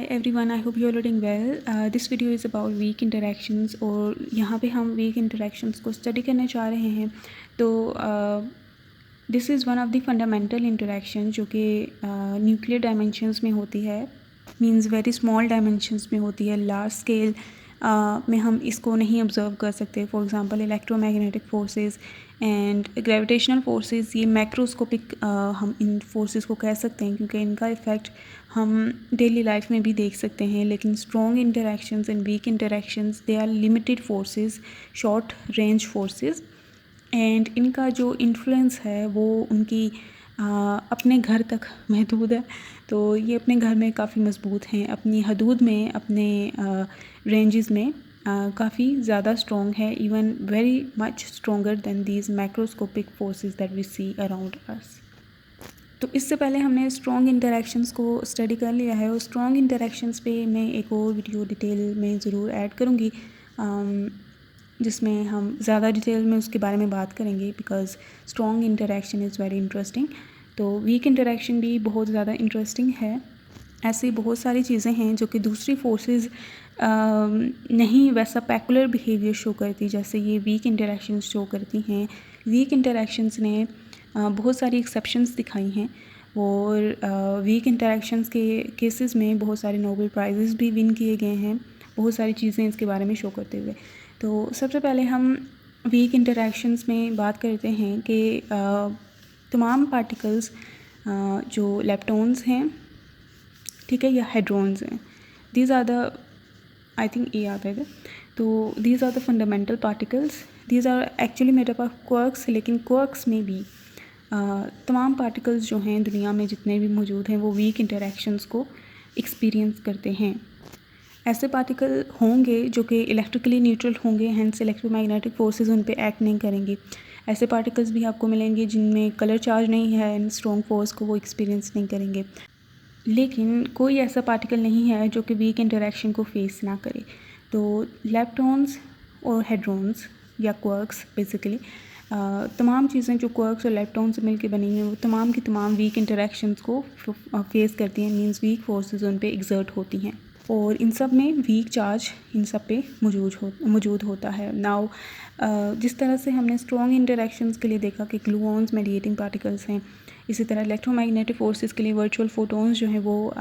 Hi everyone, I hope you are doing well. This video is about weak interactions और यहाँ पे हम weak interactions को study करने जा रहे हैं. तो this is one of the fundamental interactions जो कि nuclear dimensions में होती है, means very small dimensions में होती है. large scale में हम इसको नहीं observe कर सकते. For example, electromagnetic forces and gravitational forces, ये मैक्रोस्कोपिक हम इन फोर्सेस को कह सकते हैं क्योंकि इनका इफ़ेक्ट हम डेली लाइफ में भी देख सकते हैं. लेकिन strong interactions and weak interactions they are limited forces, short range forces, and इनका जो इन्फ्लुएंस है वो उनकी अपने घर तक महदूद है. तो ये अपने घर में काफ़ी मजबूत हैं, अपनी हदूद में, अपने रेंजेस में काफ़ी ज़्यादा स्ट्रॉन्ग है, even very much stronger than these macroscopic forces that we see around us. तो इससे पहले हमने स्ट्रॉन्ग इंटरेक्शंस को स्टडी कर लिया है और स्ट्रॉन्ग इंटरेक्शंस पे मैं एक और वीडियो डिटेल में ज़रूर ऐड करूँगी जिसमें हम ज़्यादा डिटेल में उसके बारे में बात करेंगे because strong interaction is very interesting. तो वीक इंटरेक्शन भी बहुत ज़्यादा इंटरेस्टिंग है. ऐसी बहुत सारी चीज़ें हैं जो कि दूसरी फोर्सेस नहीं वैसा पैकुलर बिहेवियर शो करती जैसे ये वीक इंटरेक्शंस शो करती हैं. वीक इंटरेक्शंस ने बहुत सारी एक्सेप्शंस दिखाई हैं और वीक इंटरेक्शंस के केसेस में बहुत सारे नोबेल प्राइजेस भी विन किए गए हैं, बहुत सारी चीज़ें इसके बारे में शो करते हुए. तो सबसे पहले हम वीक इंटरेक्शंस में बात करते हैं कि तमाम पार्टिकल्स जो लेप्टॉन्स हैं, ठीक है, या हेड्रॉन्स हैं, these are the I think ये आता है. तो these are the fundamental particles. These are actually made up of quarks, लेकिन क्वर्क्स में भी तमाम पार्टिकल्स जो हैं दुनिया में जितने भी मौजूद हैं वो वीक इंटरेक्शंस को एक्सपीरियंस करते हैं. ऐसे पार्टिकल होंगे जो कि इलेक्ट्रिकली न्यूट्रल होंगे, हैंस इलेक्ट्रोमैग्नेटिक फोर्सेस उन पे एक्ट नहीं करेंगे. ऐसे पार्टिकल्स भी आपको मिलेंगे जिनमें कलर चार्ज नहीं है एंड स्ट्रॉन्ग फोर्स को वो एक्सपीरियंस नहीं करेंगे. लेकिन कोई ऐसा पार्टिकल नहीं है जो कि वीक इंटरेक्शन को फेस ना करे. तो लेप्टॉन्स और हेड्रॉन्स या क्वर्क्स बेसिकली तमाम चीज़ें जो क्वर्क्स और लेप्टॉन से मिलकर बनी हैं वो तमाम की तमाम वीक इंटरेक्शंस को फेस करती हैं, मींस वीक फोर्सेस उन पे एग्जर्ट होती हैं और इन सब में वीक चार्ज इन सब पे मौजूद होता है. नाउ जिस तरह से हमने स्ट्रॉन्ग इंटरेक्शंस के लिए देखा कि ग्लूऑन्स मेडिएटिंग पार्टिकल्स हैं, इसी तरह इलेक्ट्रोमैग्नेटिक फोर्सेस के लिए वर्चुअल फोटोन्स जो हैं वो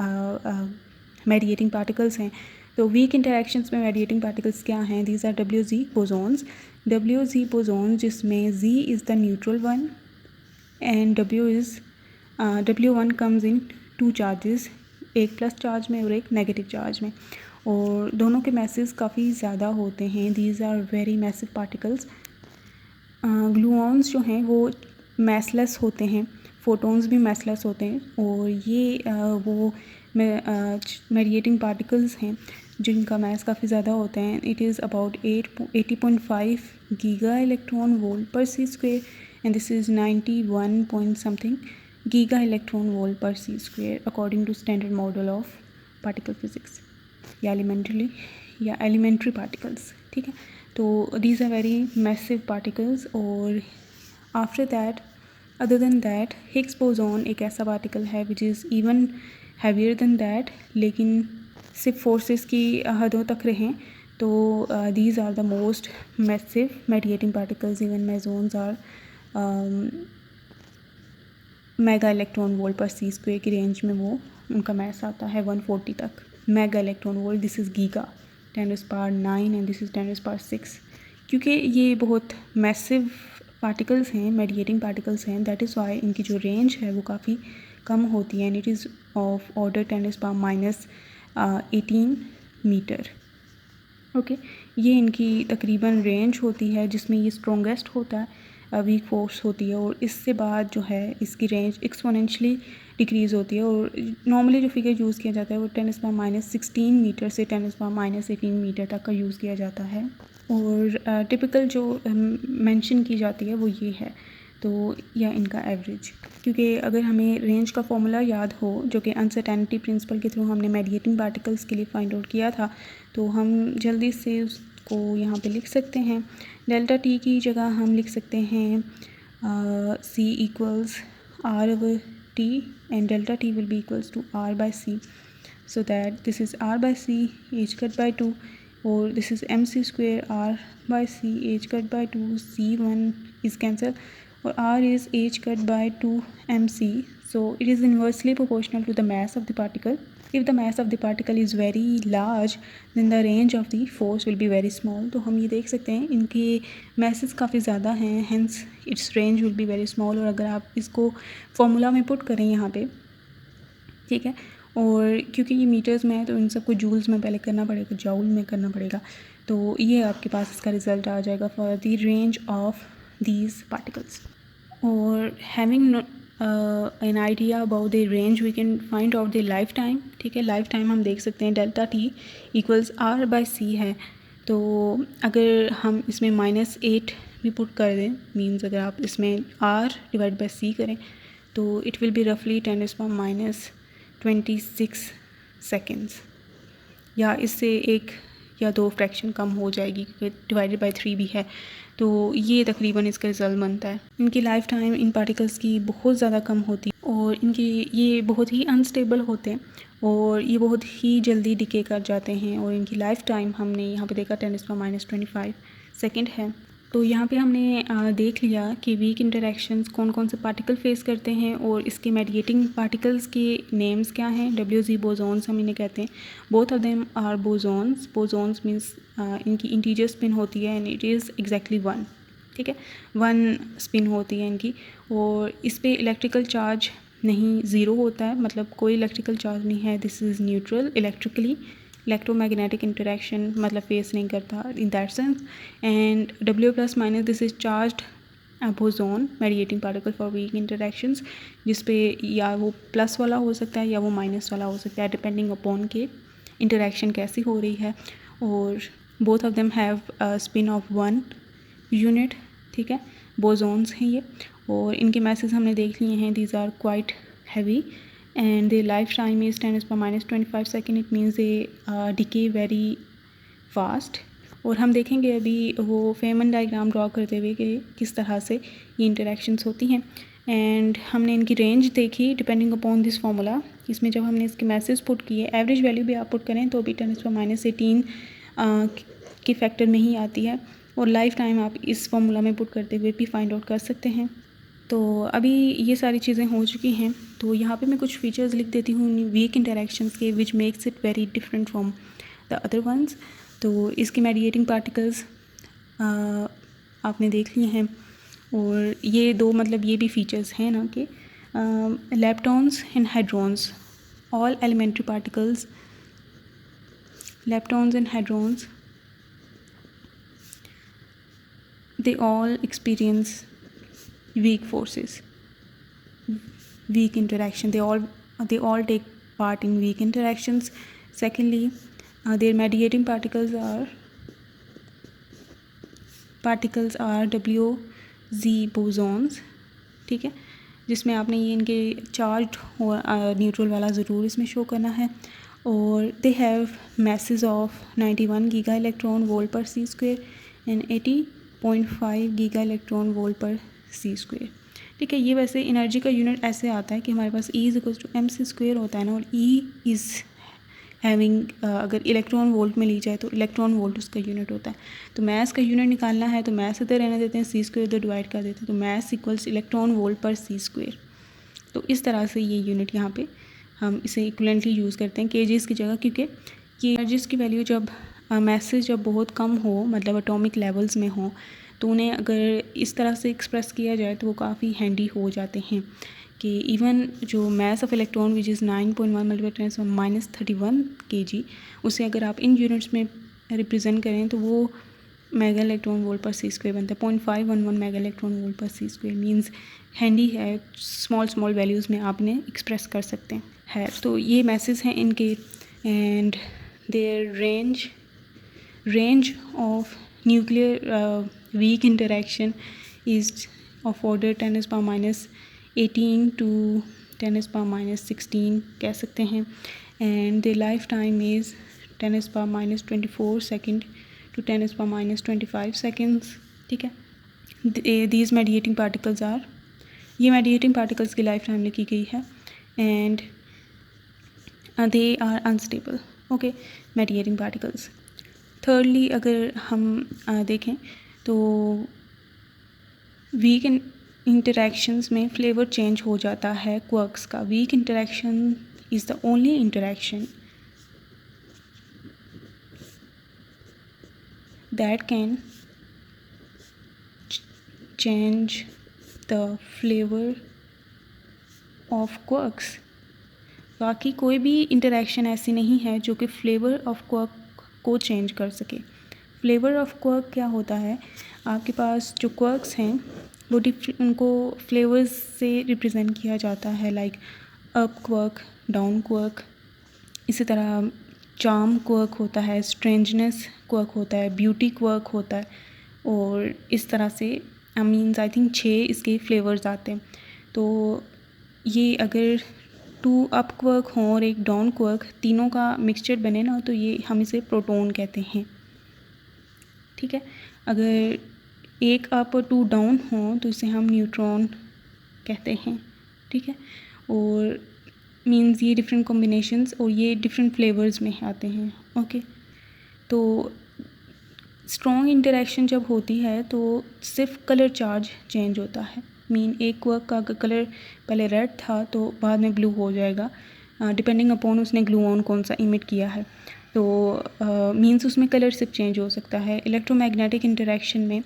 मेडिएटिंग पार्टिकल्स हैं. तो वीक इंटरेक्शंस में मेडिएटिंग पार्टिकल्स क्या हैं? These are WZ bosons. WZ boson जिसमें Z is the neutral one and W1 comes in 2 charges, एक प्लस चार्ज में और एक नेगेटिव चार्ज में, और दोनों के मैसेज काफ़ी ज़्यादा होते हैं. These are very massive particles. Gluons जो हैं वो मैसलेस होते हैं, फोटोन्स भी मैसलेस होते हैं और ये वो मेडिएटिंग पार्टिकल्स हैं जिनका मैस काफ़ी ज़्यादा होता है. It is about 80.5 giga electron volt per C square and this is 91 point something giga electron volt per C square according to standard model of particle physics या एलिमेंट्री पार्टिकल्स. ठीक है, तो these are very massive particles. और after that, other than that, Higgs boson एक ऐसा particle है which is even heavier than that, लेकिन सिर्फ फोर्सेस की हदों तक रहें. तो these are the most massive mediating particles. Even mesons are mega electron volt per C square की रेंज में वो उनका मैस आता है 140 तक. Mega electron volt, this is giga 10⁻⁹ and this is 10⁻⁶. क्योंकि ये बहुत मैसिव पार्टिकल्स हैं, मेडिएटिंग पार्टिकल्स हैं, दैट इज़ वाई इनकी जो रेंज है वो काफ़ी कम होती है and it is of order 10⁻⁻18 metre. Okay, ये इनकी तकरीबन रेंज होती है जिसमें ये स्ट्रॉन्गेस्ट होता है, वीक फोर्स होती है, और इससे बाद जो है इसकी रेंज एक्सपोनेंशियली डिक्रीज़ होती है. और नॉर्मली जो फिगर यूज़ किया जाता है वो 10⁻16 मीटर से 10⁻18 मीटर तक का यूज़ किया जाता है. और टिपिकल जो मेंशन की जाती है वो ये है, तो या इनका एवरेज. क्योंकि अगर हमें रेंज का फॉर्मूला याद हो जो कि अनसर्टेनिटी प्रिंसिपल के थ्रू हमने मेडिएटिंग पार्टिकल्स के लिए फाइंड आउट किया था, तो हम जल्दी से उसको यहाँ पे लिख सकते हैं. डेल्टा टी की जगह हम लिख सकते हैं C = R/T and delta t will be equals to R/C. so that this is r by c h cut by 2, or this is mc square r by c h cut by 2, c1 is cancelled, or r is h cut by 2 mc. So it is inversely proportional to the mass of the particle. If the mass of the particle is very large, then the range of the force will be very small. तो हम ये देख सकते हैं इनके masses काफ़ी ज़्यादा हैं, hence its range will be very small. और अगर आप इसको फॉर्मूला में पुट करें यहाँ पे, ठीक है, और क्योंकि ये मीटर्स में है तो इन सबको जूल्स में पहले करना पड़ेगा, जाउल में करना पड़ेगा, तो ये आपके पास इसका रिज़ल्ट आ जाएगा for the range of these particles. और having an idea about the range we can find out the lifetime. ठीक है, लाइफ टाइम हम देख सकते हैं delta T equals R by C है. तो अगर हम इसमें -8 भी पुट कर दें, मीन्स अगर आप इसमें r डिवाइड बाई सी करें तो इट विल बी रफली 10⁻26 सेकेंड्स, या इससे 1 या 2 फ्रैक्शन कम हो जाएगी क्योंकि डिवाइडेड बाई 3 भी है. तो ये तकरीबन इसका रिज़ल्ट बनता है. इनकी लाइफ टाइम इन पार्टिकल्स की बहुत ज़्यादा कम होती है और इनकी ये बहुत ही अनस्टेबल होते हैं और ये बहुत ही जल्दी डिके कर जाते हैं. और इनकी लाइफ टाइम हमने यहाँ पे देखा 10⁻25 सेकेंड है. तो यहाँ पे हमने देख लिया कि वीक इंटरेक्शंस कौन कौन से पार्टिकल फेस करते हैं और इसके मेडिएटिंग पार्टिकल्स के नेम्स क्या हैं. WZ बोजॉन्स हम इन्हें कहते हैं. Both of them are bosons. Bosons means इनकी इंटीजर स्पिन होती है एंड इट इज़ एग्जैक्टली 1. ठीक है, 1 स्पिन होती है इनकी. और इस पर इलेक्ट्रिकल चार्ज नहीं, ज़ीरो होता है, मतलब कोई इलेक्ट्रिकल चार्ज नहीं है. This is neutral electrically. Electromagnetic interaction मतलब फेस नहीं करता in that sense. And W+- this is charged boson mediating particle for weak interactions, जिस पे या वो प्लस वाला हो सकता है या वो माइनस वाला हो सकता है डिपेंडिंग अपॉन के इंटरेक्शन कैसी हो रही है. और both of them have spin off 1 unit. ठीक है, बोसॉन्स हैं ये और इनके मैसेज हमने देख लिए हैं. These are quite heavy and their lifetime is 10⁻25 second. It means they decay very fast. और हम देखेंगे अभी वो फेमन डायग्राम ड्रॉ करते हुए कि किस तरह से ये इंटरेक्शंस होती हैं. एंड हमने इनकी रेंज देखी डिपेंडिंग अपॉन दिस फार्मूला. इसमें जब हमने इसके मैसेज पुट किए, एवरेज वैल्यू भी आप पुट करें तो भी 10⁻18 के फैक्टर में ही आती है. और लाइफ टाइम आप इस फार्मूला में पुट करते हुए भी फाइंड आउट कर सकते हैं. तो अभी ये सारी चीज़ें हो चुकी हैं. तो यहाँ पे मैं कुछ फीचर्स लिख देती हूँ वीक इंटरेक्शंस के which makes it very different from the other ones. तो इसकी मेडिएटिंग पार्टिकल्स आपने देख लिए हैं. और ये दो मतलब ये भी फीचर्स हैं ना कि leptons and hadrons, all elementary particles, leptons and hadrons, they all experience weak forces, weak interaction. They all take part in weak interactions. Secondly, their mediating particles are WZ bosons. ठीक है, जिसमें आपने ये इनके charge और neutral वाला ज़रूर इसमें शो करना है. और they have masses of 91 giga electron volt पर c² and 80.5 giga electron volt पर c². ठीक है, ये वैसे एनर्जी का यूनिट ऐसे आता है कि हमारे पास E = mc² होता है ना. और E इज़ हैविंग, अगर इलेक्ट्रॉन वोल्ट में ली जाए तो इलेक्ट्रॉन वोल्ट उसका यूनिट होता है. तो मैस का यूनिट निकालना है तो मैस इधर रहने देते हैं, c² इधर डिवाइड कर देते हैं, तो मैस इक्वल्स इलेक्ट्रॉन वोल्ट पर c². तो इस तरह से ये यूनिट यहाँ पे हम इसे इक्वलेंटली यूज़ करते हैं kgs की जगह, क्योंकि ये एनर्जीज़ की वैल्यू जब मैसेज जब बहुत कम हो, मतलब एटॉमिक लेवल्स में हो, तो उन्हें अगर इस तरह से एक्सप्रेस किया जाए तो वो काफ़ी हैंडी हो जाते हैं. कि इवन जो mass of electron which is 9.1 × 10⁻31 kg, उसे अगर आप इन यूनिट्स में रिप्रेजेंट करें तो वो मेगा इलेक्ट्रॉन वोल्ट पर c² बनता है. 0.511 मेगा इलेक्ट्रॉन वोल्ट पर c². मीन्स हैंडी है, स्मॉल वैल्यूज़ में आपने एक्सप्रेस कर सकते हैं. तो ये मैसेज हैं इनके. And their range of nuclear weak interaction is of order 10⁻18 to 10⁻16 कह सकते हैं. and the lifetime is 10⁻24 second to 10⁻25 seconds. ठीक है, these mediating particles are, ये mediating particles की लाइफ टाइम लिखी गई है. And they are unstable, okay, mediating particles. Thirdly, अगर हम देखें तो वीक इंटरेक्शंस में फ्लेवर चेंज हो जाता है क्वर्क्स का. Weak interaction is the only interaction that can change the flavor of quarks. बाकी कोई भी इंटरेक्शन ऐसी नहीं है जो कि फ्लेवर ऑफ क्वर्क को चेंज कर सके. फ्लेवर ऑफ क्वर्क क्या होता है, आपके पास जो क्वर्क्स हैं वो उनको फ्लेवर्स से रिप्रेजेंट किया जाता है, like up quark, down quirk. इसी तरह चार्म क्वर्क होता है, स्ट्रेंजनेस क्वर्क होता है, ब्यूटी क्वर्क होता है, और इस तरह से आई थिंक 6 इसके फ्लेवर्स आते हैं. तो ये अगर 2 अप क्वर्क हों और एक डाउन क्वर्क, तीनों का मिक्सचर बने ना, तो ये हम इसे प्रोटोन कहते हैं. ठीक है, अगर एक अप और 2 डाउन हों तो इसे हम न्यूट्रॉन कहते हैं. ठीक है, और मीन्स ये डिफरेंट कॉम्बिनेशंस और ये डिफरेंट फ्लेवर्स में आते हैं. ओके, तो स्ट्रॉन्ग इंटरेक्शन जब होती है तो सिर्फ कलर चार्ज चेंज होता है. मीन एक क्वर्क का अगर कलर पहले रेड था तो बाद में ब्लू हो जाएगा, डिपेंडिंग अपॉन उसने ग्लूऑन कौन सा इमिट किया है. तो मीन्स उसमें कलर सिर्फ चेंज हो सकता है. इलेक्ट्रोमैग्नेटिक इंटरेक्शन में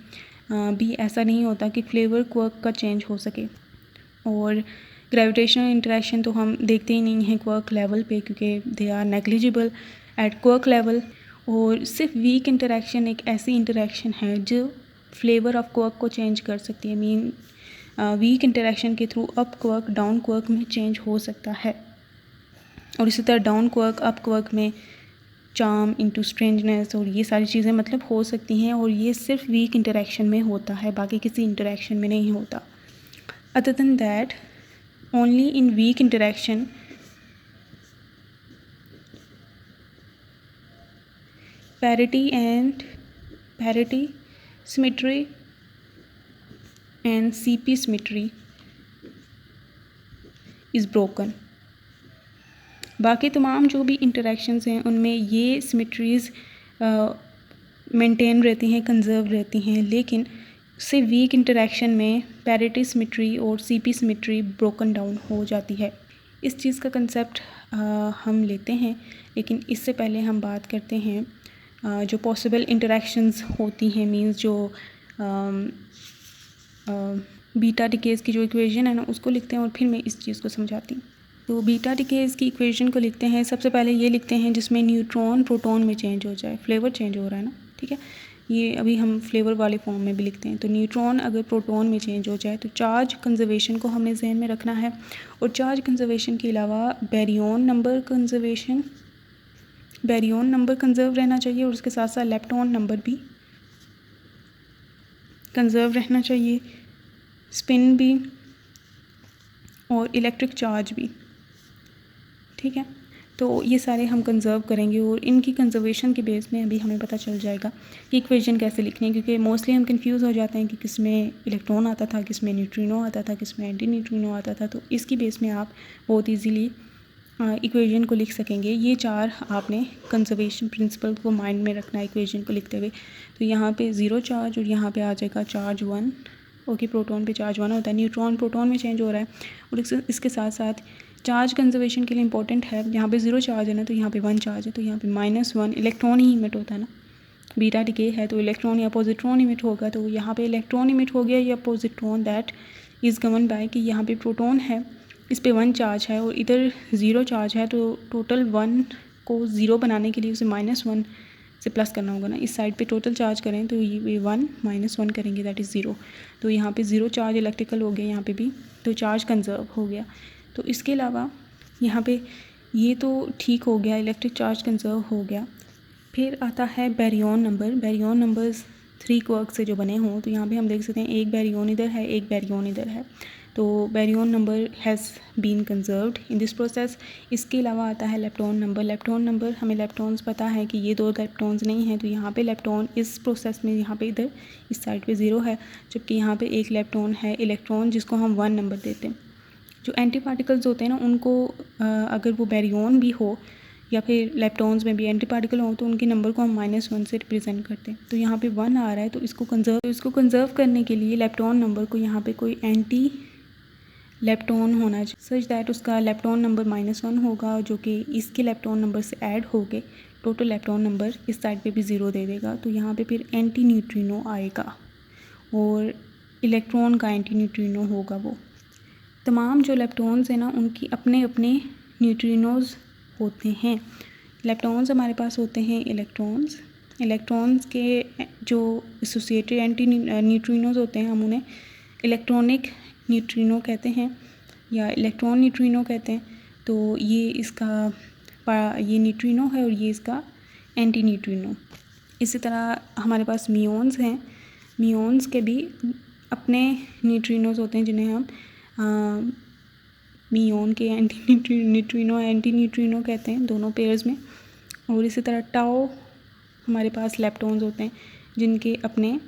भी ऐसा नहीं होता कि फ्लेवर क्वर्क का चेंज हो सके. और ग्रेविटेशनल इंटरेक्शन तो हम देखते ही नहीं हैं क्वर्क लेवल पे, क्योंकि they are negligible at quark level. और सिर्फ वीक इंटरेक्शन एक ऐसी इंटरेक्शन है जो फ्लेवर ऑफ क्वर्क को चेंज कर सकती है. मीन वीक इंटरेक्शन के through up quark down quark में चेंज हो सकता है, और इसी तरह डाउन क्वर्क अप क्वर्क में चार्म इंटू स्ट्रेंजनेस और ये सारी चीज़ें मतलब हो सकती हैं. और ये सिर्फ वीक इंटरेक्शन में होता है, बाकी किसी इंटरेक्शन में नहीं होता. Other than that, only in weak interaction parity, symmetry and CP symmetry is broken. बाकी तमाम जो भी इंटरेक्शंस हैं उनमें ये सिमेट्रीज़ मेंटेन रहती हैं, कंजर्व रहती हैं, लेकिन से वीक इंटरेक्शन में पैरिटी सिमेट्री और सीपी सिमेट्री ब्रोकन डाउन हो जाती है. इस चीज़ का कंसेप्ट हम लेते हैं, लेकिन इससे पहले हम बात करते हैं जो पॉसिबल इंटरेक्शंस होती हैं. मींस जो बीटा डिकेज़ की जो इक्वेशन है ना उसको लिखते हैं और फिर मैं इस चीज़ को समझाती हूँ. तो बीटा डिकेज़ की इक्वेशन को लिखते हैं. सबसे पहले ये लिखते हैं जिसमें न्यूट्रॉन प्रोटॉन में चेंज हो जाए. फ्लेवर चेंज हो रहा है ना, ठीक है, ये अभी हम फ्लेवर वाले फॉर्म में भी लिखते हैं. तो न्यूट्रॉन अगर प्रोटॉन में चेंज हो जाए तो चार्ज कंजर्वेशन को हमने जहन में रखना है. और चार्ज कंजर्वेशन के अलावा बैरियन नंबर कंजर्व रहना चाहिए, और उसके साथ साथ लेप्टॉन नंबर भी कंजर्व रहना चाहिए, स्पिन भी और इलेक्ट्रिक चार्ज भी. ठीक है, तो ये सारे हम कंजर्व करेंगे और इनकी कंजर्वेशन के बेस में अभी हमें पता चल जाएगा कि इक्वेशन कैसे लिखनी है. क्योंकि मोस्टली हम कंफ्यूज हो जाते हैं कि किस में इलेक्ट्रॉन आता था, किस में न्यूट्रिनो आता था, किस में एंटी न्यूट्रिनो आता था. तो इसकी बेस में आप बहुत इजीली इक्वेशन को लिख सकेंगे. ये 4 आपने कंजर्वेशन प्रिंसिपल को माइंड में रखना है इक्वेशन को लिखते हुए. तो यहाँ पे 0 चार्ज और यहाँ पे आ जाएगा चार्ज 1. ओके, प्रोटॉन पे चार्ज 1 होता है. न्यूट्रॉन प्रोटॉन में चेंज हो रहा है, और इसके साथ साथ चार्ज कंजर्वेशन के लिए इंपॉर्टेंट है. यहाँ पे 0 चार्ज है ना, तो यहाँ पे 1 चार्ज है, तो यहाँ पे -1 इलेक्ट्रॉन ही इमिट होता है ना. बीटा डिके है तो इलेक्ट्रॉन या पॉजिट्रॉन इमिट होगा. तो यहाँ पे इलेक्ट्रॉन इमिट हो गया या positron, that is govern by कि यहाँ पे प्रोटॉन है, इस पे 1 चार्ज है और इधर 0 चार्ज है. तो टोटल 1 को 0 बनाने के लिए उसे -1 से प्लस करना होगा ना. इस साइड पे टोटल चार्ज करें तो ये 1 -1 करेंगे, दैट इज़ 0. तो यहाँ पे 0 चार्ज इलेक्ट्रिकल हो गया यहाँ पे भी, तो चार्ज कंजर्व हो गया. तो इसके अलावा यहाँ पे ये तो ठीक हो गया, इलेक्ट्रिक चार्ज कंजर्व हो गया. फिर आता है Baryon number. Baryon numbers 3 quirk से जो बने हों, तो यहाँ पे हम देख सकते हैं एक बैरियन इधर है, एक बैरियन इधर है. तो baryon number has been conserved in this process. इसके अलावा आता है लेप्टॉन नंबर. लेप्टॉन नंबर, हमें लेप्टॉन्स पता है कि ये 2 लेप्टॉन्स नहीं हैं, तो यहाँ पे लेप्टॉन इस प्रोसेस में यहाँ पे इधर इस साइड पे 0 है, जबकि यहाँ पे एक लेप्टॉन है इलेक्ट्रॉन जिसको हम 1 नंबर देते हैं. जो एंटी पार्टिकल्स होते हैं ना उनको अगर वो बैरियन भी हो या फिर लेप्टॉन्स में भी एंटी पार्टिकल हो तो उनके नंबर को हम -1 से रिप्रेजेंट करते हैं। तो यहाँ पे 1 आ रहा है तो इसको कंजर्व करने के लिए लेप्टॉन नंबर को यहाँ पे कोई एंटी लेप्टॉन होना चाहिए सच दैट उसका लेप्टॉन नंबर -1 होगा जो कि इसके लेप्टॉन नंबर से ऐड हो गए टोटल लेप्टॉन नंबर इस साइड पे भी 0 दे देगा। तो यहाँ पे फिर एंटी न्यूट्रिनो आएगा और इलेक्ट्रॉन का एंटी न्यूट्रिनो होगा। वो तमाम जो लेप्टॉन्स हैं ना उनकी अपने अपने न्यूट्रिनोज होते हैं। लेप्टॉन्स हमारे पास होते हैं इलेक्ट्रॉन्स के जो एसोसिएटेड एंटी न्यूट्रिनोज होते हैं हम उन्हें इलेक्ट्रॉनिक न्यूट्रिनो कहते हैं या इलेक्ट्रॉन न्यूट्रिनो कहते हैं। तो ये न्यूट्रिनो है और ये इसका एंटी न्यूट्रिनो। इसी तरह हमारे पास मियोन्स हैं। मियोन्स के भी अपने न्यूट्रिनोज होते हैं जिन्हें हम मियोन के एंटी न्यूट्रिनो कहते हैं दोनों पेयर्स में। और इसी तरह टाओ हमारे पास लेप्टॉन्स होते हैं जिनके अपने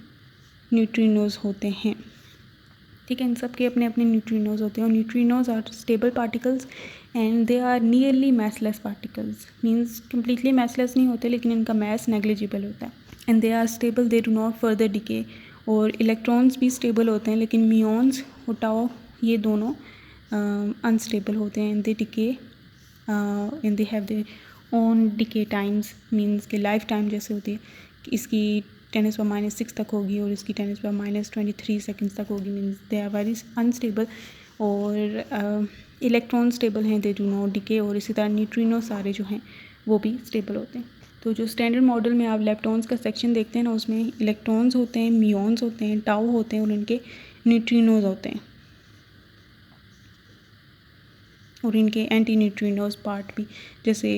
न्यूट्रिनोज होते हैं। ठीक है, इन सब के अपने अपने न्यूट्रिनोज होते हैं और neutrinos are stable particles and they are nearly massless particles. Means completely massless नहीं होते लेकिन इनका मैस नेग्लिजिबल होता है। And they are stable, they do not further decay. और इलेक्ट्रॉन्स भी स्टेबल होते हैं लेकिन मियोन्स और टाओ ये दोनों अनस्टेबल होते हैं। They decay and they have their own decay times. Means के लाइफ टाइम जैसे होती है कि इसकी 10⁻⁻⁶ तक होगी और इसकी 10⁻⁻23 सेकंड्स तक होगी। Means they are very unstable. और इलेक्ट्रॉन स्टेबल हैं, दे डू नॉट डिके। और इसी तरह न्यूट्रिनो सारे जो हैं वो भी स्टेबल होते हैं। तो जो स्टैंडर्ड मॉडल में आप लेप्टॉन्स का सेक्शन देखते हैं ना उसमें इलेक्ट्रॉन्स होते हैं, मियोन्स होते हैं, टाउ होते हैं और इनके न्यूट्रिनोज होते हैं और इनके एंटी न्यूट्रिनोज पार्ट भी, जैसे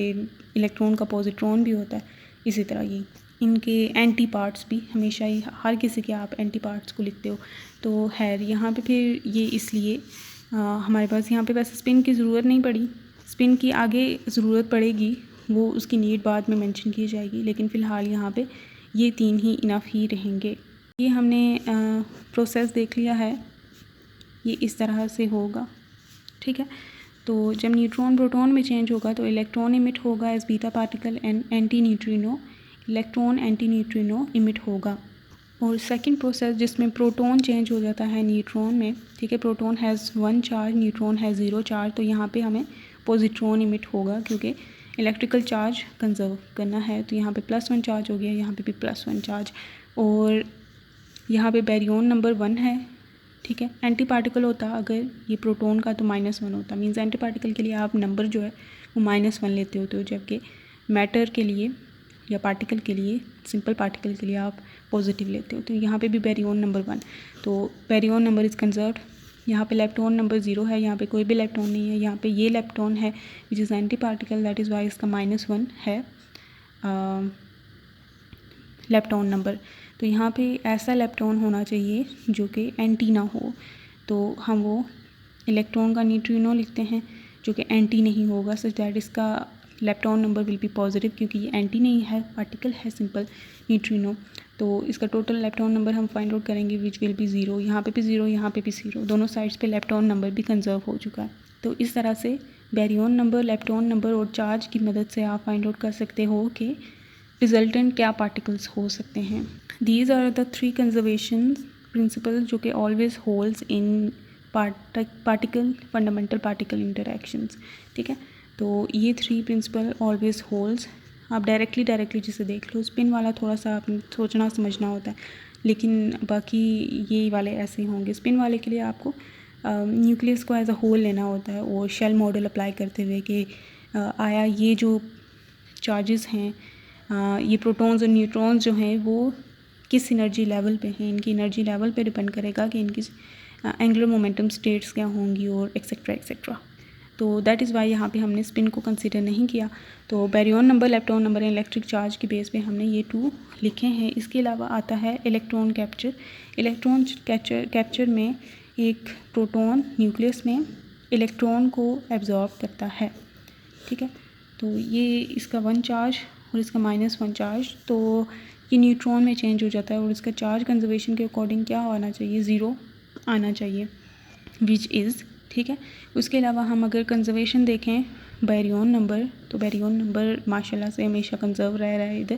इलेक्ट्रॉन का पॉजिट्रॉन भी होता है इसी तरह ये इनके एंटी पार्ट्स भी हमेशा ही हर किसी के आप एंटी पार्ट्स को लिखते हो। तो खैर यहाँ पे फिर ये इसलिए हमारे पास यहाँ पे वैसे स्पिन की ज़रूरत नहीं पड़ी। स्पिन की आगे ज़रूरत पड़ेगी, वो उसकी नीड बाद में मेंशन की जाएगी, लेकिन फ़िलहाल यहाँ पे ये 3 ही इनफ ही रहेंगे। ये हमने प्रोसेस देख लिया है, ये इस तरह से होगा। ठीक है, तो जब न्यूट्रॉन प्रोटॉन में चेंज होगा तो इलेक्ट्रॉन इमिट होगा as beta particle and anti neutrino. Electron anti neutrino emit होगा। और सेकंड प्रोसेस जिसमें प्रोटॉन चेंज हो जाता है न्यूट्रॉन में। ठीक है, proton has 1 charge, neutron has 0 charge. तो यहाँ पे हमें पॉजिट्रॉन इमिट होगा क्योंकि इलेक्ट्रिकल चार्ज कंजर्व करना है। तो यहाँ पे +1 चार्ज हो गया, यहाँ पे भी +1 चार्ज। और यहाँ पे बैरियन नंबर 1 है। ठीक है, एंटी पार्टिकल होता अगर ये प्रोटॉन का तो -1 होता। मीन्स एंटी पार्टिकल के लिए आप नंबर जो है वो -1 लेते होते हो, जबकि मैटर के लिए या पार्टिकल के लिए, सिंपल पार्टिकल के लिए आप पॉजिटिव लेते हो। तो यहाँ पे भी बैरियन नंबर 1, तो बैरियन नंबर इज़ कंजर्व्ड। यहाँ पे लेप्टॉन नंबर 0 है, यहाँ पे कोई भी लेप्टॉन नहीं है। यहाँ पे ये लेप्टॉन है which is anti particle, that is Y इसका -1 है लेप्टॉन नंबर। तो यहाँ पे ऐसा लेप्टॉन होना चाहिए जो कि एंटी ना हो। तो हम वो इलेक्ट्रॉन का न्यूट्रिनो लिखते हैं जो कि एंटी नहीं होगा, सच दैट इसका lepton number will be positive, क्योंकि ये एंटी नहीं है, पार्टिकल है सिंपल न्यूट्रिनो। तो इसका टोटल लेप्टॉन नंबर हम फाइंड आउट करेंगे विच विल बी 0। यहाँ पे भी 0, यहाँ पे भी 0, दोनों साइड्स पे लेप्टॉन नंबर भी कंजर्व हो चुका है। तो इस तरह से बैरियन नंबर, लेप्टॉन नंबर और चार्ज की मदद से आप फाइंड आउट कर सकते हो कि रिजल्टेंट क्या पार्टिकल्स हो सकते हैं। These are the 3 conservation principle जो कि always holds in particle fundamental particle interactions. ठीक है, तो ये 3 प्रिंसिपल ऑलवेज होल्ड्स। आप डायरेक्टली जिसे देख लो, स्पिन वाला थोड़ा सा आप सोचना समझना होता है, लेकिन बाकी ये वाले ऐसे होंगे। स्पिन वाले के लिए आपको न्यूक्लियस को एज अ होल लेना होता है और शेल मॉडल अप्लाई करते हुए कि आया ये जो चार्जेस हैं, ये प्रोटॉन्स और न्यूट्रॉन्स जो हैं वो किस एनर्जी लेवल पे हैं। इनकी एनर्जी लेवल पे डिपेंड करेगा कि इनकी एंगुलर मोमेंटम स्टेट्स क्या होंगी और एक्सेट्रा एक्सेट्रा। तो दैट इज़ वाई यहाँ पे हमने स्पिन को कंसीडर नहीं किया। तो baryon number, lepton number and electric charge के बेस पे हमने ये 2 लिखे हैं। इसके अलावा आता है इलेक्ट्रॉन कैप्चर। इलेक्ट्रॉन कैप्चर में एक प्रोटॉन न्यूक्लियस में इलेक्ट्रॉन को एब्जॉर्ब करता है। ठीक है, तो ये इसका 1 चार्ज और इसका -1 चार्ज, तो ये न्यूट्रॉन में चेंज हो जाता है और इसका चार्ज कंजर्वेशन के अकॉर्डिंग क्या आना चाहिए, 0 आना चाहिए, विच इज़ ठीक है। उसके अलावा हम अगर कंजर्वेशन देखें बैरियन नंबर, तो बैरियन नंबर माशाल्लाह से हमेशा कंजर्व रह रहा है इधर,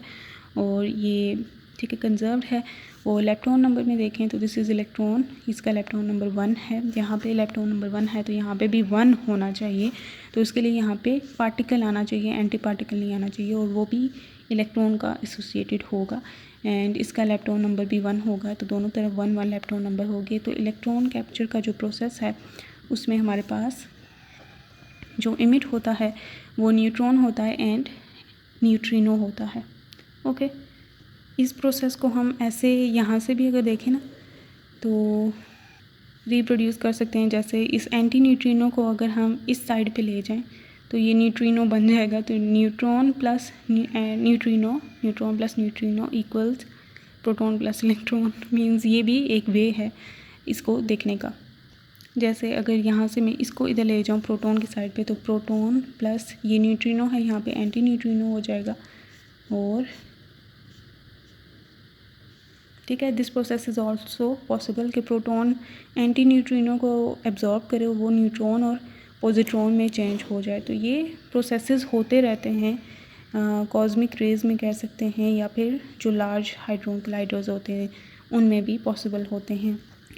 और ये ठीक है कंजर्व्ड है। और इलेक्ट्रॉन नंबर में देखें तो दिस इज़ इलेक्ट्रॉन, इसका इलेक्ट्रॉन नंबर 1 है, यहाँ पे इलेक्ट्रॉन नंबर 1 है तो यहाँ पे भी 1 होना चाहिए। तो उसके लिए यहाँ पे पार्टिकल आना चाहिए, एंटी पार्टिकल नहीं आना चाहिए, और वो भी इलेक्ट्रॉन का एसोसिएटेड होगा। एंड इसका इलेक्ट्रॉन नंबर भी 1 होगा, तो दोनों तरफ 1 1 इलेक्ट्रॉन नंबर हो गए। तो इलेक्ट्रॉन कैप्चर का जो प्रोसेस है उसमें हमारे पास जो इमिट होता है वो न्यूट्रॉन होता है एंड न्यूट्रिनो होता है। ओके, इस प्रोसेस को हम ऐसे यहाँ से भी अगर देखें ना तो रिप्रोड्यूस कर सकते हैं। जैसे इस एंटी न्यूट्रिनो को अगर हम इस साइड पे ले जाएं तो ये न्यूट्रिनो बन जाएगा। तो neutron plus neutrino, neutron plus neutrino equals proton plus electron, means ये भी एक वे है इसको देखने का। जैसे अगर यहाँ से मैं इसको इधर ले जाऊँ प्रोटॉन की साइड पे, तो प्रोटॉन प्लस ये न्यूट्रिनो है यहाँ पे एंटी न्यूट्रिनो हो जाएगा। और ठीक है, this process is also possible कि प्रोटॉन एंटी न्यूट्रिनो को एब्जॉर्ब करे, वो न्यूट्रॉन और पॉजिट्रॉन में चेंज हो जाए। तो ये प्रोसेसेस होते रहते हैं कॉस्मिक रेज में कह सकते हैं, या फिर जो लार्ज हाइड्रोन कलाइडर्स होते हैं उनमें भी पॉसिबल होते हैं।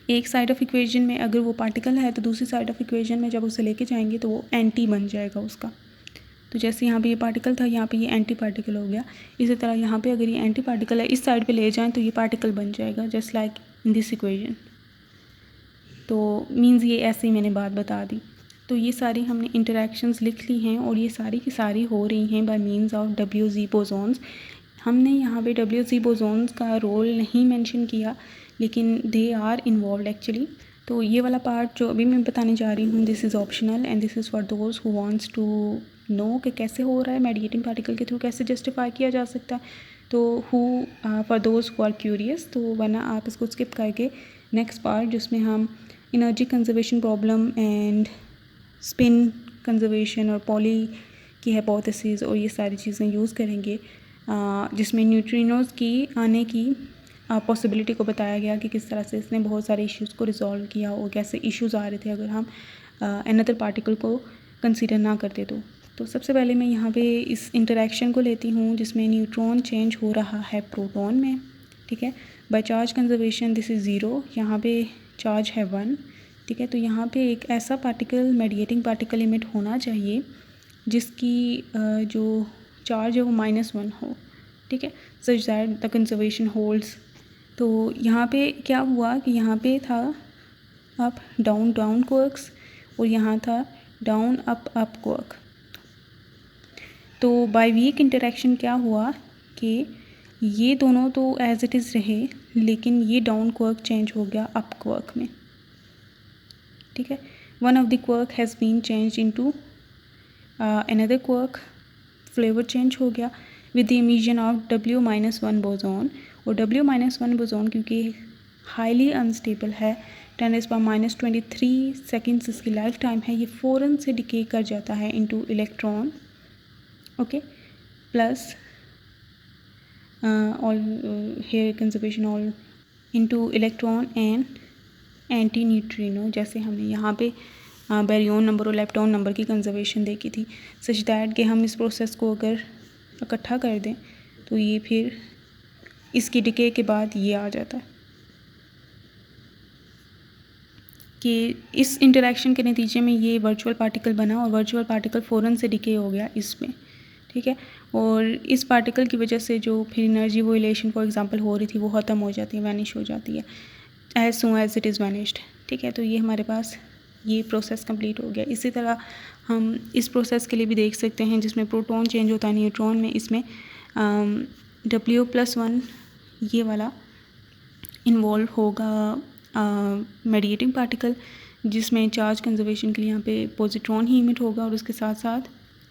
एक साइड ऑफ इक्वेशन में अगर वो पार्टिकल है तो दूसरी साइड ऑफ इक्वेशन में जब उसे लेके जाएंगे तो वो एंटी बन जाएगा उसका। तो जैसे यहाँ पे ये पार्टिकल था, यहाँ पे ये एंटी पार्टिकल हो गया। इसी तरह यहाँ पे अगर ये एंटी पार्टिकल है इस साइड पे ले जाएं तो ये पार्टिकल बन जाएगा, just like in this equation. तो मींस ये ऐसे ही मैंने बात बता दी। तो ये सारी हमने इंटरेक्शंस लिख ली हैं और ये सारी की सारी हो रही हैं by means of WZ bosons. हमने यहाँ पे WZ बोसॉन्स का रोल नहीं मेंशन किया, लेकिन दे आर इन्वॉल्व एक्चुअली। तो ये वाला पार्ट जो अभी मैं बताने जा रही हूँ this is optional and this is for those who wants to know कि कैसे हो रहा है मेडिएटिंग पार्टिकल के थ्रू, कैसे जस्टिफाई किया जा सकता है। तो for those who are curious, तो वरना आप इसको स्किप करके नेक्स्ट पार्ट जिसमें हम energy conservation problem and spin conservation और पॉली की हाइपोथेसिस और ये सारी चीज़ें यूज़ करेंगे, जिसमें न्यूट्रिनोज की आने की पॉसिबिलिटी को बताया गया कि किस तरह से इसने बहुत सारे इश्यूज़ को रिजॉल्व किया और कैसे इश्यूज़ आ रहे थे अगर हम अनदर पार्टिकल को कंसीडर ना करते। तो सबसे पहले मैं यहाँ पे इस इंटरेक्शन को लेती हूँ जिसमें न्यूट्रॉन चेंज हो रहा है प्रोटॉन में, ठीक है, by charge conservation this is 0, यहाँ पे चार्ज है 1, ठीक है। तो यहाँ पे एक ऐसा पार्टिकल मेडिएटिंग पार्टिकल इमिट होना चाहिए जिसकी जो चार्ज है वो -1 हो, ठीक है, such that the conservation holds. तो यहाँ पे क्या हुआ कि यहाँ पे था अप डाउन डाउन क्वर्क्स और यहाँ था डाउन अप अप क्वर्क। तो बाय वीक इंटरेक्शन क्या हुआ कि ये दोनों तो एज इट इज़ रहे, लेकिन ये डाउन क्वर्क चेंज हो गया अप क्वर्क में, ठीक है। One of the quark has been change into another quark, flavour change हो गया with the emission of W-1 boson. और W-1 बोसॉन क्योंकि हाईली अनस्टेबल है, 10⁻⁻23 सेकेंड्स इसकी लाइफ टाइम है, ये फ़ौरन से डिके कर जाता है into electron, okay, plus all here conservation all into electron and anti neutrino, जैसे हमने यहाँ पे बैरियन नंबर और लेप्टॉन नंबर की कंजर्वेशन देखी थी, सच दैट कि हम इस प्रोसेस को अगर इकट्ठा कर दें तो ये फिर इसकी डिके के बाद ये आ जाता है कि इस इंटरेक्शन के नतीजे में ये वर्चुअल पार्टिकल बना और वर्चुअल पार्टिकल फ़ौरन से डिके हो गया इसमें, ठीक है। और इस पार्टिकल की वजह से जो फिर एनर्जी वोलेशन फॉर एग्जांपल हो रही थी वो ख़त्म हो जाती है, वैनिश हो जाती है as soon as it is vanished, ठीक है। तो ये हमारे पास ये प्रोसेस कंप्लीट हो गया। इसी तरह हम इस प्रोसेस के लिए भी देख सकते हैं जिसमें प्रोटॉन चेंज होता है न्यूट्रॉन में, इसमें W+1 ये वाला इन्वॉल्व होगा मेडिएटिंग पार्टिकल, जिसमें चार्ज कंजर्वेशन के लिए यहाँ पे पॉजिट्रॉन ही इमिट होगा और उसके साथ साथ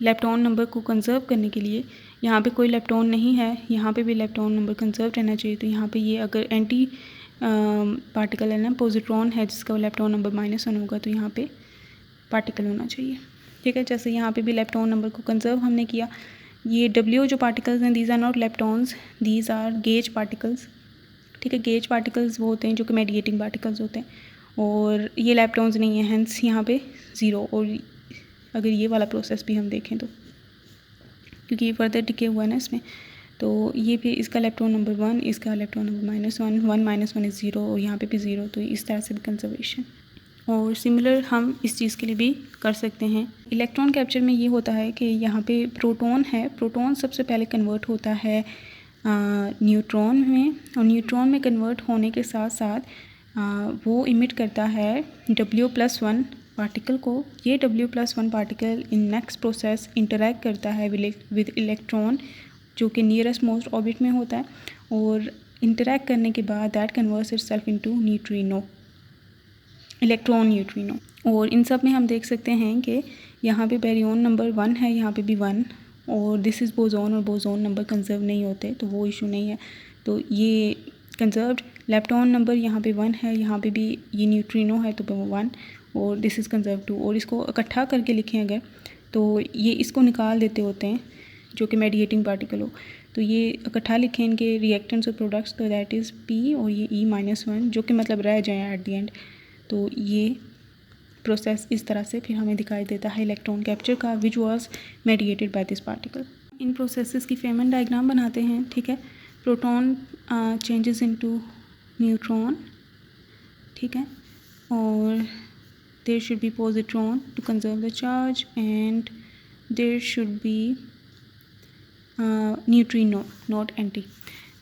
लेप्टॉन नंबर को कंजर्व करने के लिए यहाँ पे कोई लेप्टॉन नहीं है, यहाँ पे भी लेप्टॉन नंबर कंजर्व रहना चाहिए। तो यहाँ पे ये अगर एंटी पार्टिकल है ना, पॉजिट्रॉन है जिसका लेप्टॉन नंबर -1 होगा, तो यहाँ पे पार्टिकल होना चाहिए, ठीक है। जैसे यहाँ पे भी लेप्टॉन नंबर को कंजर्व हमने किया। ये W जो पार्टिकल्स हैं these are not leptons, these are gauge particles, ठीक है। गेज पार्टिकल्स वो होते हैं जो कि मेडिएटिंग पार्टिकल्स होते हैं। और ये लेप्टॉन्स नहीं है, हेंस यहाँ पे 0। और अगर ये वाला प्रोसेस भी हम देखें तो, क्योंकि ये फर्दर डिके हुआ है ना इसमें, तो ये भी इसका इलेक्ट्रॉन नंबर 1, इसका इलेक्ट्रॉन नंबर -1, 1 - 1 इज़ 0, और यहाँ पे भी 0। तो इस तरह से भी कंजर्वेशन। और सिमिलर हम इस चीज़ के लिए भी कर सकते हैं। इलेक्ट्रॉन कैप्चर में ये होता है कि यहाँ पे प्रोटॉन है, प्रोटॉन सबसे पहले कन्वर्ट होता है न्यूट्रॉन में, और न्यूट्रॉन में कन्वर्ट होने के साथ साथ वो इमिट करता है W+1 पार्टिकल को। ये W+1 particle in next process interact करता है विद इलेक्ट्रॉन जो कि नियरेस्ट मोस्ट ऑर्बिट में होता है, और इंटरैक्ट करने के बाद that converts itself into neutrino, electron neutrino. और इन सब में हम देख सकते हैं कि यहाँ पे बैरियन नंबर 1 है, यहाँ पे भी 1, और दिस इज़ बोजोन, और बोजोन नंबर कंजर्व नहीं होते, तो वो इशू नहीं है। तो ये कंजर्व्ड लेप्टॉन नंबर यहाँ पे 1 है, यहाँ पे भी ये न्यूट्रिनो है तो वो 1, और दिस इज़ कंजर्व 2। और इसको इकट्ठा करके लिखें अगर, तो ये इसको निकाल देते होते हैं जो कि मेडिएटिंग पार्टिकल हो, तो ये इकट्ठा लिखें इनके रिएक्टेंट्स और प्रोडक्ट्स, तो दैट इज़ P और ये E-1 जो कि मतलब रह जाए एट द एंड। तो ये प्रोसेस इस तरह से फिर हमें दिखाई देता है इलेक्ट्रॉन कैप्चर का, which was mediated by this particle. In processes की फेमन डायग्राम बनाते हैं, ठीक है। प्रोटॉन चेंजेस इनटू न्यूट्रॉन, ठीक है, और there should be positron to conserve the charge, and there should be neutrino not anti.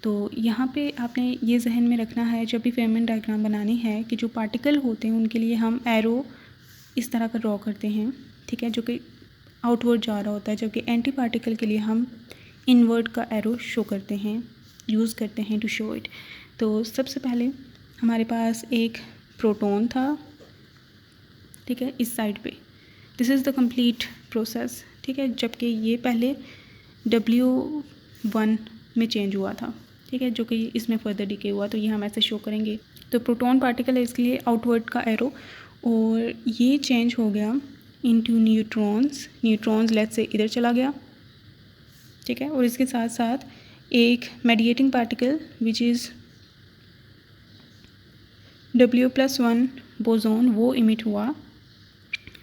तो यहाँ पे आपने ये जहन में रखना है जब भी फेमन डायग्राम बनानी है कि जो पार्टिकल होते हैं उनके लिए हम एरो इस तरह का ड्रॉ करते हैं, ठीक है, जो कि आउटवर्ड जा रहा होता है, जबकि एंटी पार्टिकल के लिए हम इनवर्ड का एरो शो करते हैं, यूज़ करते हैं टू शो इट। तो सबसे पहले हमारे पास एक प्रोटॉन था, ठीक है, इस साइड पे, this is the complete process, ठीक है, जबकि ये पहले W1 में चेंज हुआ था, ठीक है, जो कि इसमें फर्दर डिके हुआ, तो ये हम ऐसे शो करेंगे। तो प्रोटॉन पार्टिकल है, इसके लिए आउटवर्ड का एरो, और ये चेंज हो गया into neutrons, neutrons let's say इधर चला गया, ठीक है, और इसके साथ साथ एक mediating particle which is W+1 boson वो इमिट हुआ,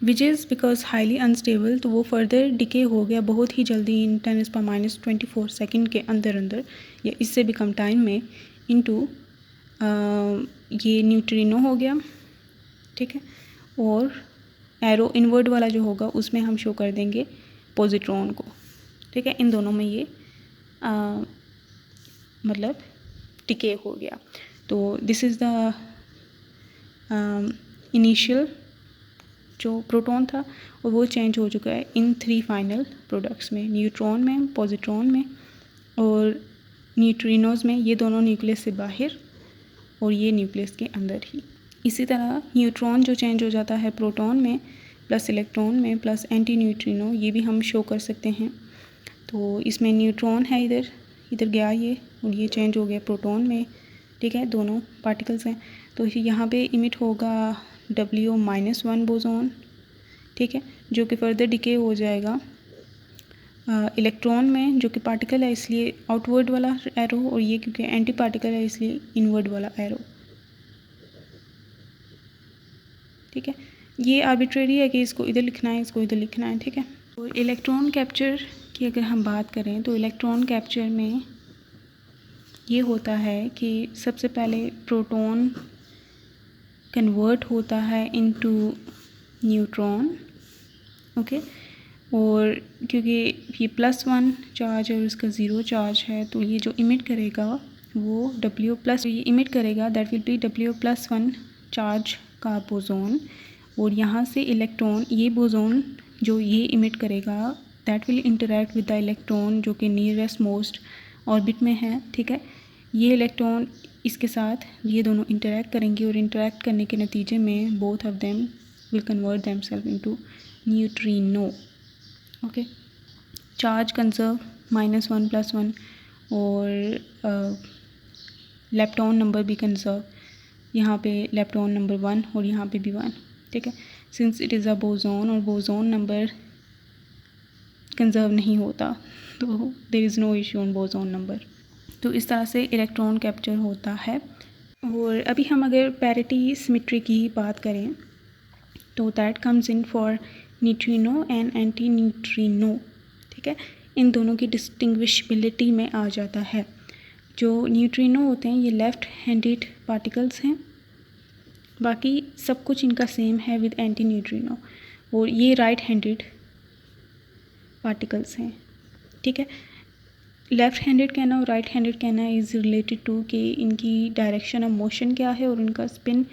which is because highly unstable, तो वो फर्दर डिके हो गया बहुत ही जल्दी इन 10⁻24 सेकेंड के अंदर या इससे भी कम टाइम में इनटू ये न्यूट्रिनो हो गया, ठीक है, और एरो इनवर्ड वाला जो होगा उसमें हम शो कर देंगे पॉजिट्रॉन को, ठीक है। इन दोनों में ये मतलब डिके हो गया। तो दिस इज़ द इनिशियल जो प्रोटॉन था, और वो चेंज हो चुका है इन 3 फाइनल प्रोडक्ट्स में, न्यूट्रॉन में, पॉजिट्रॉन में और न्यूट्रिनोज में, ये दोनों न्यूक्लियस से बाहर और ये न्यूक्लियस के अंदर ही। इसी तरह न्यूट्रॉन जो चेंज हो जाता है प्रोटॉन में प्लस इलेक्ट्रॉन में प्लस एंटी न्यूट्रिनो, ये भी हम शो कर सकते हैं। तो इसमें न्यूट्रॉन है, इधर गया ये, और ये चेंज हो गया प्रोटॉन में, ठीक है, दोनों पार्टिकल्स हैं। तो यहाँ पे इमिट होगा W-1 बोजोन, ठीक है, जो कि फर्दर डिके हो जाएगा इलेक्ट्रॉन में, जो कि पार्टिकल है इसलिए आउटवर्ड वाला एरो, और ये क्योंकि एंटी पार्टिकल है इसलिए इनवर्ड वाला एरो, ठीक है। ये आर्बिट्रेरी है कि इसको इधर लिखना है, इसको इधर लिखना है, ठीक है। तो इलेक्ट्रॉन कैप्चर की अगर हम बात करें तो इलेक्ट्रॉन कैप्चर में ये होता है कि सबसे पहले प्रोटॉन कन्वर्ट होता है इनटू न्यूट्रॉन, ओके, और क्योंकि ये +1 चार्ज और इसका 0 चार्ज है, तो ये जो इमिट करेगा वो W+, ये इमिट करेगा that will be W+1 charge का बोजोन, और यहाँ से इलेक्ट्रॉन, ये बोजोन जो ये इमिट करेगा that will interact with the electron जो कि नियरेस्ट मोस्ट ऑर्बिट में है, ठीक है। ये इलेक्ट्रॉन इसके साथ ये दोनों इंटरैक्ट करेंगे, और इंटरैक्ट करने के नतीजे में both of them will convert themselves into neutrino, okay. Charge conserve -1 +1, और लेप्टॉन नंबर भी कंजर्व, यहाँ पे लेप्टॉन नंबर 1 और यहाँ पे भी 1, ठीक है, since it is a boson, और बोजोन नंबर कंजर्व नहीं होता, तो there is no issue on boson number. तो इस तरह से इलेक्ट्रॉन कैप्चर होता है। और अभी हम अगर पैरिटी सिमेट्री की बात करें तो that comes in for neutrino and anti neutrino, ठीक है। इन दोनों की डिस्टिंग्विशबिलिटी में आ जाता है। जो न्यूट्रिनो होते हैं ये लेफ़्ट हैंडेड पार्टिकल्स हैं, बाकी सब कुछ इनका सेम है विद एंटी न्यूट्रिनो, और ये राइट हैंडेड पार्टिकल्स हैं, ठीक है। लेफ़्ट हैंडेड कहना और राइट हैंडेड कहना इज़ रिलेटेड टू कि इनकी डायरेक्शन ऑफ मोशन क्या है और इनका स्पिन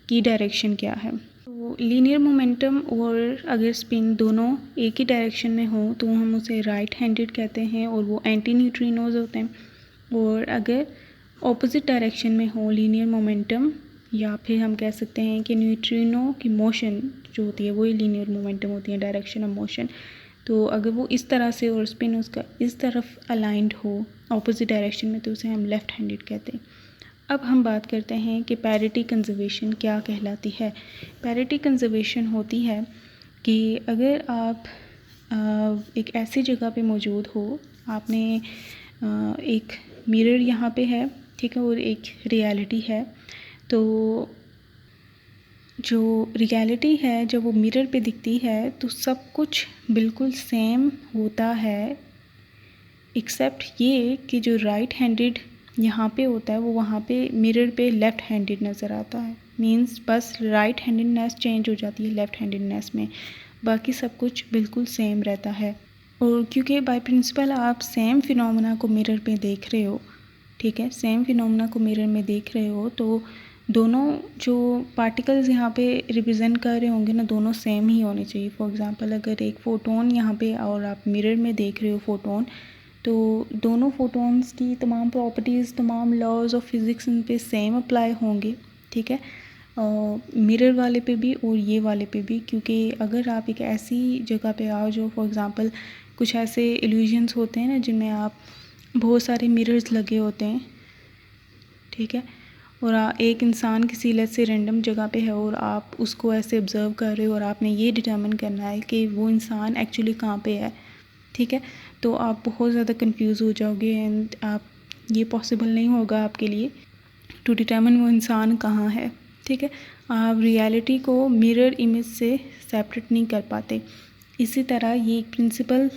की डायरेक्शन क्या है। तो लीनियर मोमेंटम और अगर स्पिन दोनों एक ही डायरेक्शन में हो तो हम उसे राइट हैंडेड कहते हैं और वो एंटी न्यूट्रिनोज होते हैं। और अगर ऑपोजिट डायरेक्शन में हो लीनियर मोमेंटम, या फिर हम कह सकते हैं कि न्यूट्रिनो की मोशन जो होती है वही लीनियर मोमेंटम होती है, डायरेक्शन ऑफ मोशन। तो अगर वो इस तरह से और स्पिन उसका इस तरफ अलाइंड हो ऑपोजिट डायरेक्शन में तो उसे हम लेफ़्ट हैंडेड कहते हैं। अब हम बात करते हैं कि पैरिटी कंजर्वेशन क्या कहलाती है। पैरिटी कंजर्वेशन होती है कि अगर आप एक ऐसी जगह पे मौजूद हो, आपने एक मिरर यहाँ पे है, ठीक है, और एक रियलिटी है, तो जो रियलिटी है जब वो मिरर पे दिखती है तो सब कुछ बिल्कुल सेम होता है, एक्सेप्ट ये कि जो राइट हैंडेड यहाँ पे होता है वो वहाँ पे मिरर पे लेफ़्ट हैंडेड नज़र आता है। मींस बस राइट हैंडेडनेस चेंज हो जाती है लेफ़्ट हैंडेडनेस में, बाकी सब कुछ बिल्कुल सेम रहता है। और क्योंकि बाय प्रिंसिपल आप सेम फिनोमेना को मिरर पे देख रहे हो, ठीक है, सेम फिनोमेना को मिरर में देख रहे हो, तो दोनों जो पार्टिकल्स यहाँ पे रिप्रेजेंट कर रहे होंगे ना, दोनों सेम ही होने चाहिए। फॉर एग्जांपल अगर एक फ़ोटोन यहाँ पे और आप मिरर में देख रहे हो फ़ोटोन, तो दोनों फ़ोटोन्स की तमाम प्रॉपर्टीज़, तमाम लॉज ऑफ फिज़िक्स इन पे सेम अप्लाई होंगे, ठीक है, मिरर वाले पे भी और ये वाले पे भी। क्योंकि अगर आप एक ऐसी जगह पे आओ जो फॉर एग्ज़ाम्पल कुछ ऐसे इल्यूजन्स होते हैं ना जिनमें आप बहुत सारे मिरर्स लगे होते हैं, ठीक है, और एक इंसान किसी लेट से रैंडम जगह पे है और आप उसको ऐसे ऑब्ज़र्व कर रहे हो और आपने ये डिटर्मिन करना है कि वो इंसान एक्चुअली कहाँ पे है, ठीक है, तो आप बहुत ज़्यादा कंफ्यूज हो जाओगे एंड आप ये पॉसिबल नहीं होगा आपके लिए टू डिटर्मिन वो इंसान कहाँ है, ठीक है। आप रियलिटी को मिरर इमेज से सेपरेट नहीं कर पाते। इसी तरह ये एक प्रिंसिपल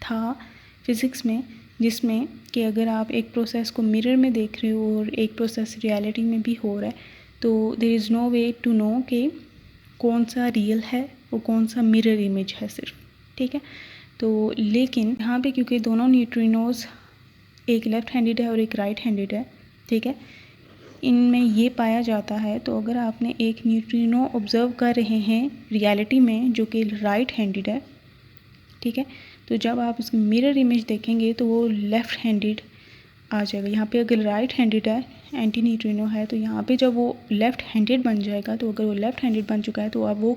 था फिज़िक्स में जिसमें कि अगर आप एक प्रोसेस को मिरर में देख रहे हो और एक प्रोसेस रियलिटी में भी हो रहा है तो there is no way to know कि कौन सा रियल है और कौन सा मिरर इमेज है सिर्फ, ठीक है। तो लेकिन यहाँ पे क्योंकि दोनों न्यूट्रिनोज एक लेफ़्ट हैंडेड है और एक राइट हैंडेड है, ठीक है, इनमें ये पाया जाता है। तो अगर आपने एक न्यूट्रिनो ऑब्ज़र्व कर रहे हैं रियलिटी में जो कि राइट हैंडेड है, ठीक है, तो जब आप उसकी मिरर इमेज देखेंगे तो वो लेफ़्ट हैंडेड आ जाएगा। यहाँ पे अगर राइट हैंडेड है, एंटी न्यूट्रिनो है, तो यहाँ पे जब वो लेफ़्ट हैंडेड बन जाएगा, तो अगर वो लेफ़्ट हैंडेड बन चुका है तो अब वो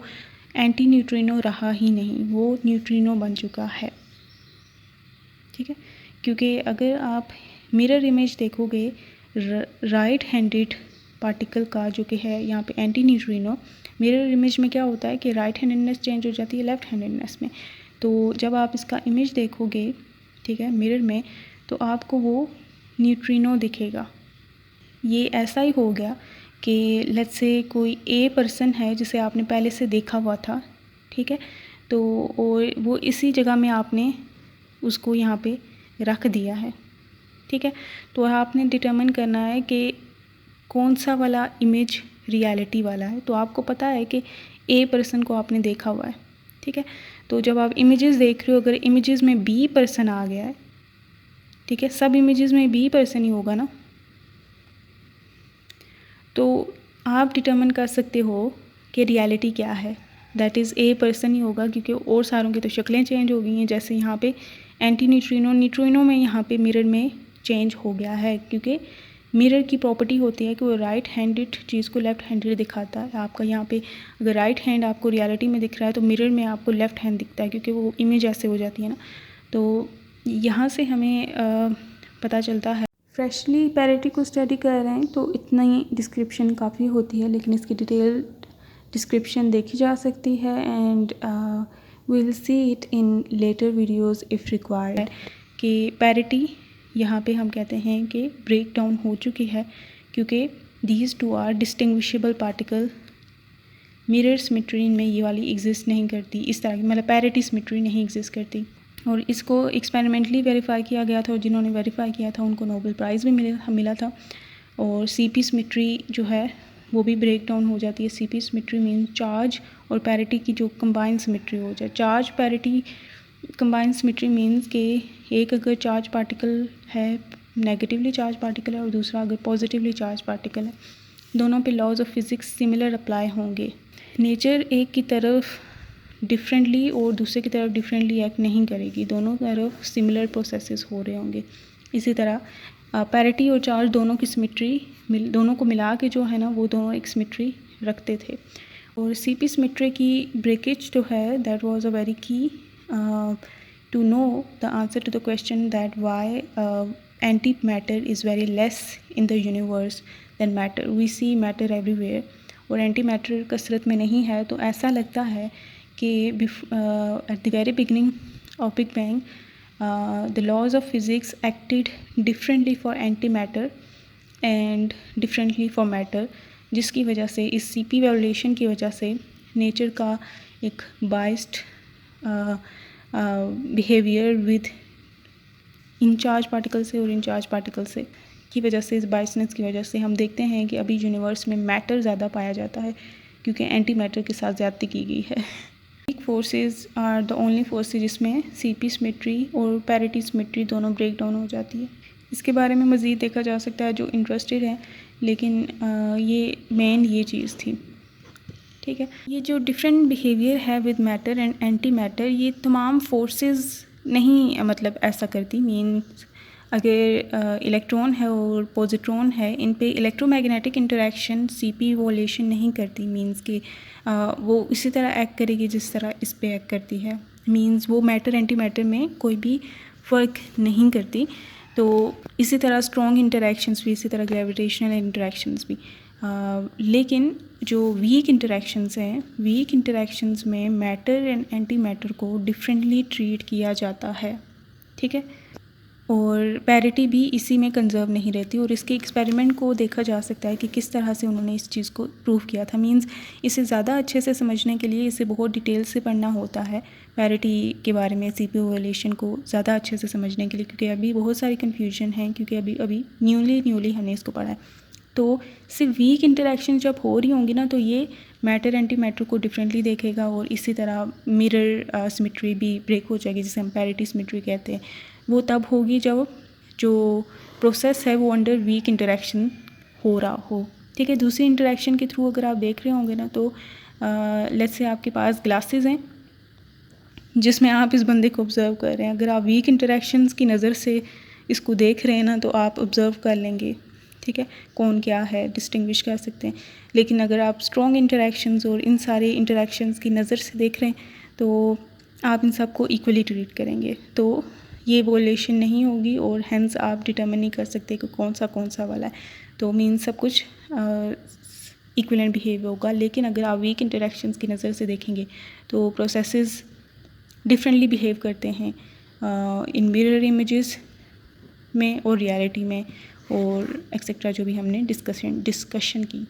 एंटी न्यूट्रिनो रहा ही नहीं, वो न्यूट्रिनो बन चुका है, ठीक है। क्योंकि अगर आप मिरर इमेज देखोगे राइट हैंडेड पार्टिकल का जो कि है यहाँ पे एंटी न्यूट्रिनो, मिरर इमेज में क्या होता है कि राइट हैंडेडनेस चेंज हो जाती है लेफ़्ट हैंडेडनेस में। तो जब आप इसका इमेज देखोगे, ठीक है, मिरर में, तो आपको वो न्यूट्रिनो दिखेगा। ये ऐसा ही हो गया कि लेट्स से कोई ए पर्सन है जिसे आपने पहले से देखा हुआ था, ठीक है, तो और वो इसी जगह में आपने उसको यहाँ पे रख दिया है, ठीक है। तो आपने डिटर्मिन करना है कि कौन सा वाला इमेज रियलिटी वाला है। तो आपको पता है कि ए पर्सन को आपने देखा हुआ है, ठीक है। तो जब आप इमेजेस देख रहे हो, अगर इमेजेस में बी पर्सन आ गया है, ठीक है, सब इमेजेस में बी पर्सन ही होगा ना, तो आप डिटर्मिन कर सकते हो कि रियलिटी क्या है, दैट इज़ ए पर्सन ही होगा। क्योंकि और सारों की तो शक्लें चेंज हो गई हैं, जैसे यहाँ पे एंटी न्यूट्रिनो में यहाँ पे मिरर में चेंज हो गया है, क्योंकि मिरर की प्रॉपर्टी होती है कि वो राइट हैंडेड चीज़ को लेफ़्ट हैंडेड दिखाता है। आपका यहाँ पे अगर राइट हैंड आपको रियलिटी में दिख रहा है तो मिरर में आपको लेफ़्ट हैंड दिखता है, क्योंकि वो इमेज ऐसे हो जाती है ना। तो यहाँ से हमें पता चलता है। फ्रेशली पैरिटी को स्टडी कर रहे हैं तो इतना ही डिस्क्रिप्शन काफ़ी होती है, लेकिन इसकी डिटेल डिस्क्रिप्शन देखी जा सकती है and we will see it in later videos if required. कि पैरिटी यहाँ पे हम कहते हैं कि ब्रेक डाउन हो चुकी है, क्योंकि these two are distinguishable particle. Mirror symmetry में ये वाली एग्जिस्ट नहीं करती, इस तरह की मतलब पैरिटी सिमेट्री नहीं एग्जिस्ट करती। और इसको एक्सपेरिमेंटली वेरीफाई किया गया था और जिन्होंने वेरीफाई किया था उनको नोबेल प्राइज़ भी मिला था। और सीपी सिमेट्री जो है वो भी ब्रेक डाउन हो जाती है। सीपी सिमेट्री मीन चार्ज और पैरिटी की जो कंबाइंड सिमेट्री हो जाए। Charge parity combined symmetry means कि एक अगर चार्ज पार्टिकल है, नेगेटिवली चार्ज पार्टिकल है, और दूसरा अगर पॉजिटिवली चार्ज पार्टिकल है, दोनों पे laws of physics similar apply होंगे। नेचर एक की तरफ डिफरेंटली और दूसरे की तरफ डिफरेंटली एक्ट नहीं करेगी, दोनों तरफ सिमिलर प्रोसेसेस हो रहे होंगे। इसी तरह पैरिटी और चार्ज दोनों की सिमेट्री दोनों को मिला के जो है ना वो दोनों एक सिमेट्री रखते थे। और सीपी सिमेट्री की ब्रेकेज जो है that was a very key to know the answer to the question that why anti matter is very less in the universe than matter. We see matter everywhere और anti matter कसरत में नहीं है। तो ऐसा लगता है कि at the very beginning of big bang the laws of physics acted differently for antimatter and differently for matter, जिसकी वजह से इस सीपी वैल्यूएशन की वजह से नेचर का एक biased behaviour with uncharged particle से और इंचार्ज पार्टिकल से की वजह से, इस बाइसनेस की वजह से हम देखते हैं कि अभी यूनिवर्स में मैटर ज़्यादा पाया जाता है क्योंकि एंटी मैटर के साथ ज़्यादती की गई है। Forces are the only forces जिसमें सीपी सिमेट्री और पैरिटी सिमेट्री दोनों ब्रेक डाउन हो जाती है। इसके बारे में मज़ीद देखा जा सकता है जो इंटरेस्टेड है, लेकिन ये मेन ये चीज़ थी। ठीक है, ये जो डिफरेंट बिहेवियर है with matter and anti matter, ये तमाम फोर्सेस नहीं मतलब ऐसा करती। मीन्स अगर इलेक्ट्रॉन है और पॉजिट्रॉन है, इन पे इलेक्ट्रोमैग्नेटिक इंटरेक्शन सीपी वोलेशन नहीं करती। मीन्स कि वो इसी तरह एक्ट करेगी जिस तरह इस पे एक्ट करती है। मीन्स वो मैटर एंटी मैटर में कोई भी फ़र्क नहीं करती। तो इसी तरह स्ट्रॉन्ग इंटरेक्शंस भी, इसी तरह ग्रेविटेशनल इंटरेक्शंस भी। लेकिन जो वीक इंटरेक्शंस हैं, वीक इंटरेक्शंस में मैटर एंड एंटी मैटर को डिफरेंटली ट्रीट किया जाता है। ठीक है, और पैरिटी भी इसी में कंजर्व नहीं रहती। और इसके एक्सपेरिमेंट को देखा जा सकता है कि किस तरह से उन्होंने इस चीज़ को प्रूव किया था। मींस इसे ज़्यादा अच्छे से समझने के लिए इसे बहुत डिटेल से पढ़ना होता है पैरिटी के बारे में, सीपी वोलेशन को ज़्यादा अच्छे से समझने के लिए, क्योंकि अभी बहुत सारी कन्फ्यूजन है, क्योंकि अभी न्यूली हमने इसको पढ़ा है। तो सिर्फ वीक इंटरेक्शन जब हो रही होंगी ना, तो ये मैटर एंटी मैटर को डिफरेंटली देखेगा। और इसी तरह मिरर सिमेट्री भी ब्रेक हो जाएगी, जिसे हम पैरिटी सिमेट्री कहते हैं। वो तब होगी जब जो प्रोसेस है वो अंडर वीक इंटरेक्शन हो रहा हो। ठीक है, दूसरी इंटरेक्शन के थ्रू अगर आप देख रहे होंगे ना, तो लेट्स से आपके पास ग्लासेस हैं जिसमें आप इस बंदे को ऑब्ज़र्व कर रहे हैं। अगर आप वीक इंटरेक्शंस की नज़र से इसको देख रहे हैं ना, तो आप ऑब्ज़र्व कर लेंगे। ठीक है, कौन क्या है डिस्टिंग्विश कर सकते हैं। लेकिन अगर आप स्ट्रॉन्ग इंटरेक्शंस और इन सारे इंटरेक्शंस की नज़र से देख रहे हैं तो आप इन सब को इक्वली ट्रीट करेंगे, तो ये वोलेशन नहीं होगी और हैंस आप डिटर्मिन नहीं कर सकते कि कौन सा वाला है। तो मीन सब कुछ इक्विवेलेंट बिहेव होगा। लेकिन अगर आप वीक इंटरेक्शंस की नज़र से देखेंगे तो प्रोसेसेस डिफरेंटली बिहेव करते हैं इन मिरर इमेजेस में और रियलिटी में और एक्सेट्रा जो भी हमने डिस्कशन की।